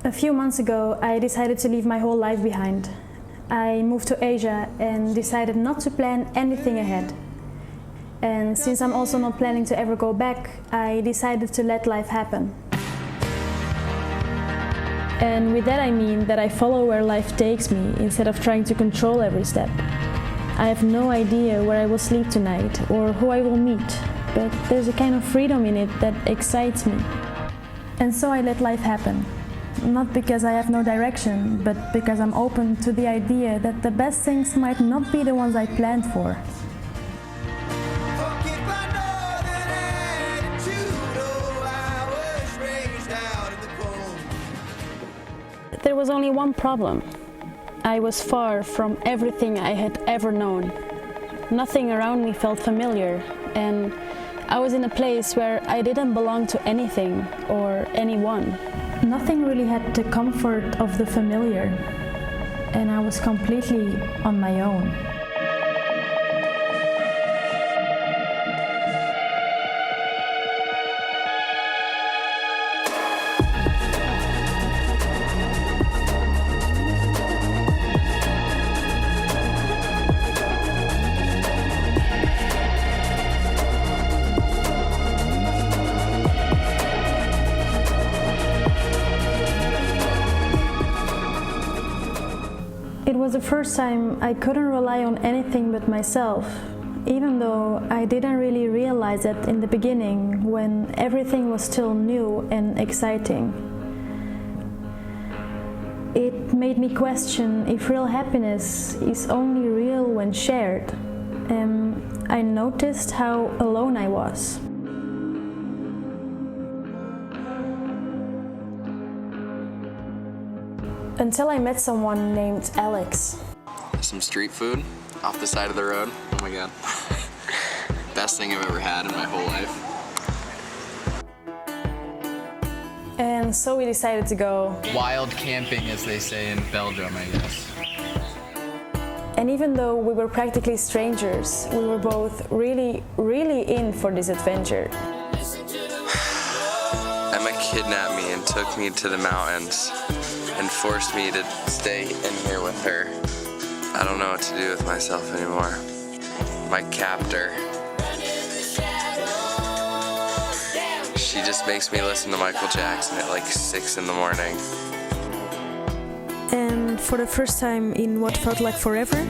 A few months ago, I decided to leave my whole life behind. I moved to Asia and decided not to plan anything ahead. And since I'm also not planning to ever go back, I decided to let life happen. And with that I mean that I follow where life takes me instead of trying to control every step. I have no idea where I will sleep tonight or who I will meet, but there's a kind of freedom in it that excites me. And so I let life happen. Not because I have no direction, but because I'm open to the idea that the best things might not be the ones I planned for. There was only one problem. I was far from everything I had ever known. Nothing around me felt familiar, and I was in a place where I didn't belong to anything or anyone. Nothing really had the comfort of the familiar, and I was completely on my own. It was the first time I couldn't rely on anything but myself, even though I didn't really realize it in the beginning when everything was still new and exciting. It made me question if real happiness is only real when shared, and I noticed how alone I was. Until I met someone named Alex. Some street food off the side of the road. Oh my god. Best thing I've ever had in my whole life. And so we decided to go. Wild camping, as they say in Belgium, I guess. And even though we were practically strangers, we were both really in for this adventure. Emma kidnapped me and took me to the mountains and forced me to stay in here with her. I don't know what to do with myself anymore. My captor. She just makes me listen to Michael Jackson at like 6 in the morning. And for the first time in what felt like forever,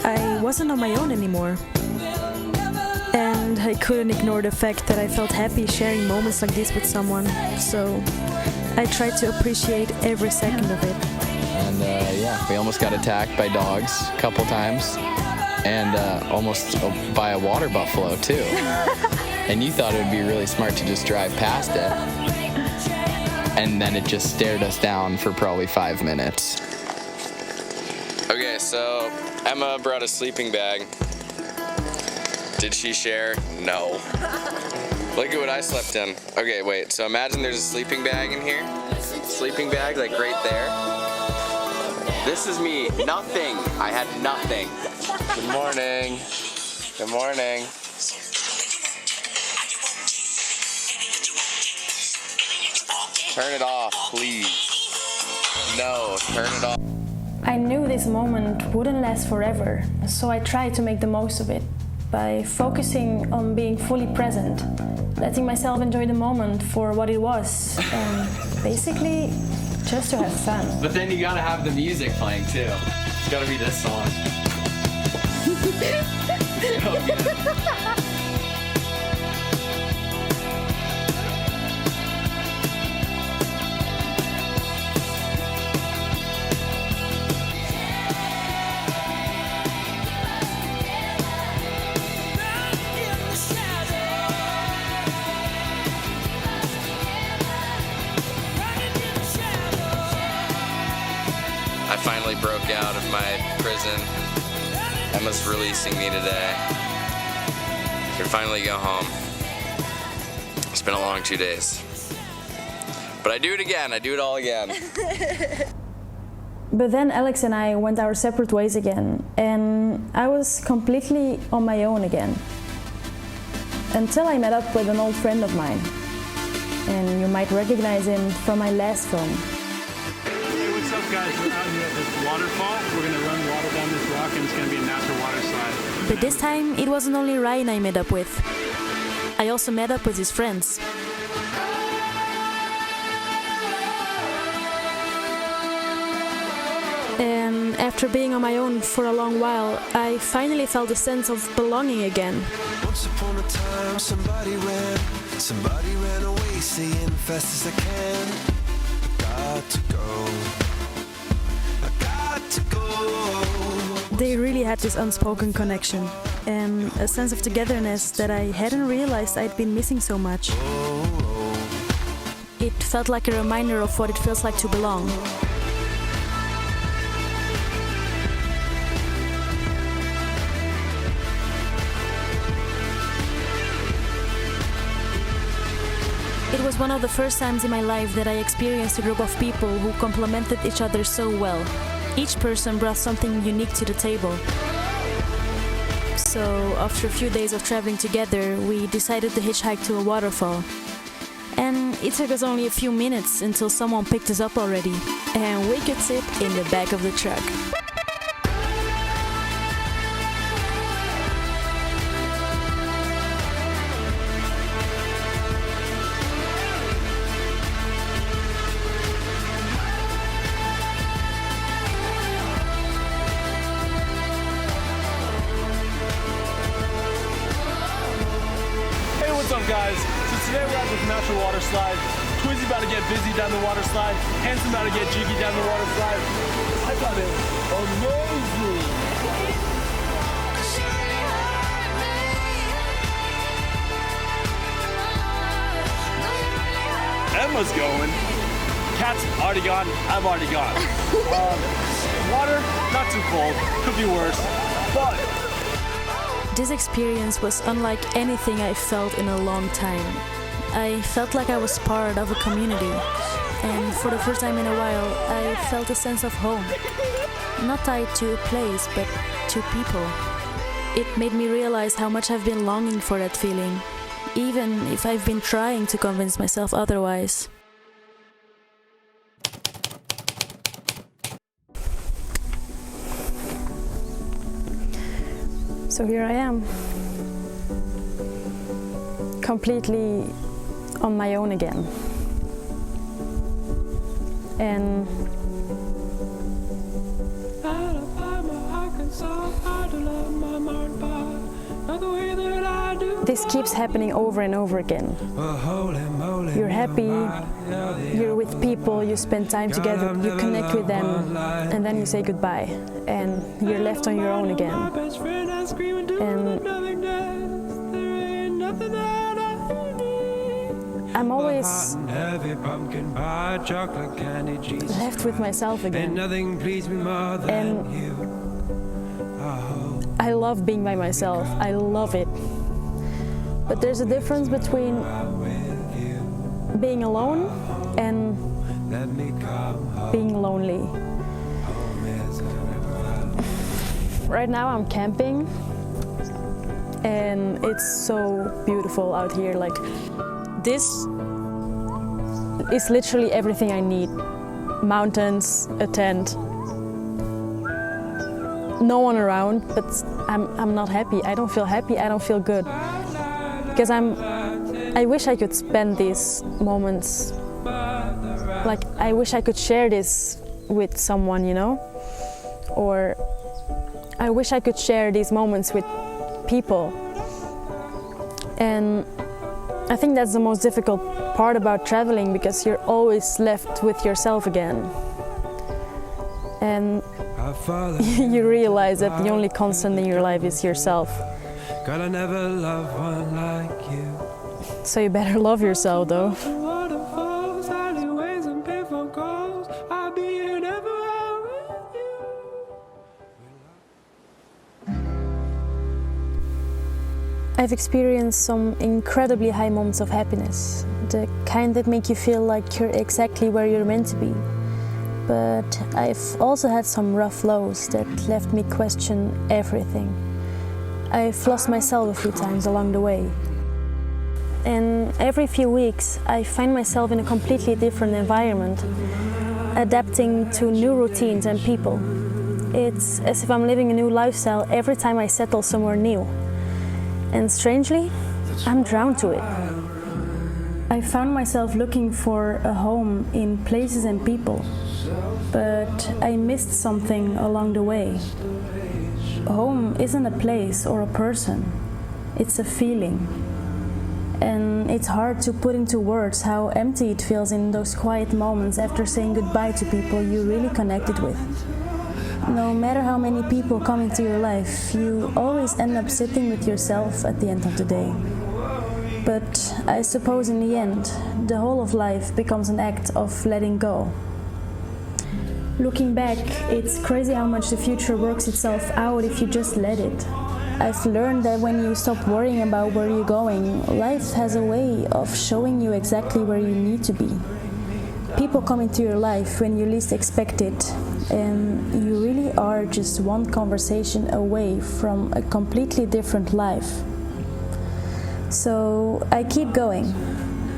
I wasn't on my own anymore. And I couldn't ignore the fact that I felt happy sharing moments like this with someone, so I tried to appreciate every second of it. And yeah, we almost got attacked by dogs a couple times, and almost by a water buffalo too. And you thought it would be really smart to just drive past it, and then it just stared us down for probably 5 minutes. Okay, so Emma brought a sleeping bag. Did she share? No. Look at what I slept in. Okay, wait, so imagine there's a sleeping bag in here. Sleeping bag, like right there. This is me, nothing. I had nothing. Good morning. Good morning. Turn it off, please. No, turn it off. I knew this moment wouldn't last forever, so I tried to make the most of it by focusing on being fully present, letting myself enjoy the moment for what it was, and basically just to have fun. But then you gotta have the music playing too. It's gotta be this song. I finally broke out of my prison. Emma's releasing me today. I can finally go home. It's been a long 2 days. But I do it again, I do it all again. But then Alex and I went our separate ways again, and I was completely on my own again. Until I met up with an old friend of mine. And you might recognize him from my last film. What's up, guys? We're out here at this waterfall. We're gonna run water down this rock, and it's gonna be a natural water slide. But this time, it wasn't only Ryan I met up with. I also met up with his friends. And after being on my own for a long while, I finally felt a sense of belonging again. Once upon a time, somebody ran away, saying fast as I can. I got to go. They really had this unspoken connection and a sense of togetherness that I hadn't realized I'd been missing so much. It felt like a reminder of what it feels like to belong. It was one of the first times in my life that I experienced a group of people who complemented each other so well. Each person brought something unique to the table. So, after a few days of traveling together, we decided to hitchhike to a waterfall. And it took us only a few minutes until someone picked us up already, and we could sit in the back of the truck. What's up, guys? So today we're at this natural water slide. Twizzy about to get busy down the water slide. Hanson about to get jiggy down the water slide. I thought it amazing. Emma's going. Cat's already gone. I've already gone. Water, not too cold. Could be worse. But This experience was unlike anything I felt in a long time. I felt like I was part of a community, and for the first time in a while, I felt a sense of home. Not tied to a place, but to people. It made me realize how much I've been longing for that feeling, even if I've been trying to convince myself otherwise. So here I am, completely on my own again. And this keeps happening over and over again. You're happy, you're with people, you spend time together, you connect with them, and then you say goodbye, and you're left on your own again. And I'm always left with myself again. And I love being by myself, I love it. But there's a difference between being alone and being lonely. Right now I'm camping and it's so beautiful out here. Like, this is literally everything I need. Mountains, a tent, no one around, but I'm not happy. I don't feel happy, I don't feel good. Because I wish I could spend these moments, like I wish I could share this with someone, you know? Or I wish I could share these moments with people. And I think that's the most difficult part about traveling, because you're always left with yourself again. And you realize that the only constant in your life is yourself. God, I never loved one like you. So you better love yourself, though. I've experienced some incredibly high moments of happiness, the kind that make you feel like you're exactly where you're meant to be. But I've also had some rough lows that left me question everything. I've lost myself a few times along the way. And every few weeks I find myself in a completely different environment. adapting to new routines and people. It's as if I'm living a new lifestyle every time I settle somewhere new. And strangely, I'm drawn to it. I found myself looking for a home in places and people, but I missed something along the way. Home isn't a place or a person, it's a feeling. And it's hard to put into words how empty it feels in those quiet moments after saying goodbye to people you really connected with. No matter how many people come into your life, you always end up sitting with yourself at the end of the day. But I suppose in the end, the whole of life becomes an act of letting go. Looking back, it's crazy how much the future works itself out if you just let it. I've learned that when you stop worrying about where you're going, life has a way of showing you exactly where you need to be. People come into your life when you least expect it, and you really are just one conversation away from a completely different life. So I keep going,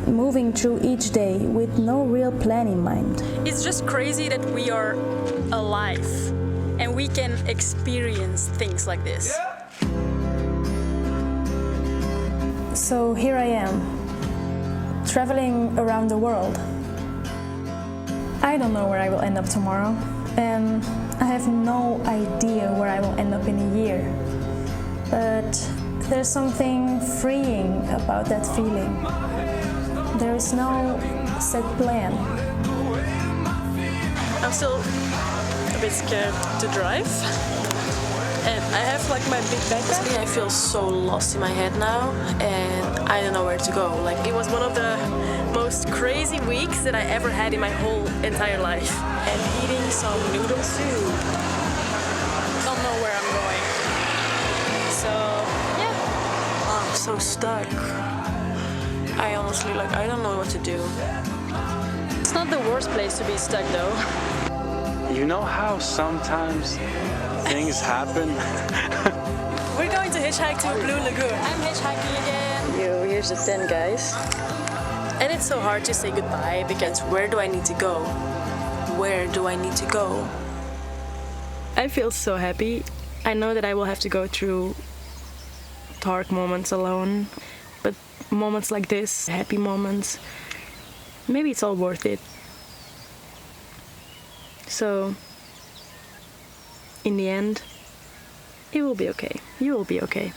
moving through each day with no real plan in mind. It's just crazy that we are alive and we can experience things like this. So here I am, traveling around the world. I don't know where I will end up tomorrow, and I have no idea where I will end up in a year. But there's something freeing about that feeling. There is no set plan. I'm still a bit scared to drive. And I have like my big backpack. I feel so lost in my head now and I don't know where to go. Like it was one of the most crazy weeks that I ever had in my whole entire life. And eating some noodle soup. Don't know where I'm going. So yeah, I'm so stuck. I honestly I don't know what to do. It's not the worst place to be stuck though. You know how sometimes things happen? We're going to hitchhike to Blue Lagoon. I'm hitchhiking again. Yo, here's the tent, guys. And it's so hard to say goodbye because where do I need to go? Where do I need to go? I feel so happy. I know that I will have to go through dark moments alone, but moments like this, happy moments, maybe it's all worth it. So, in the end, it will be okay. You will be okay.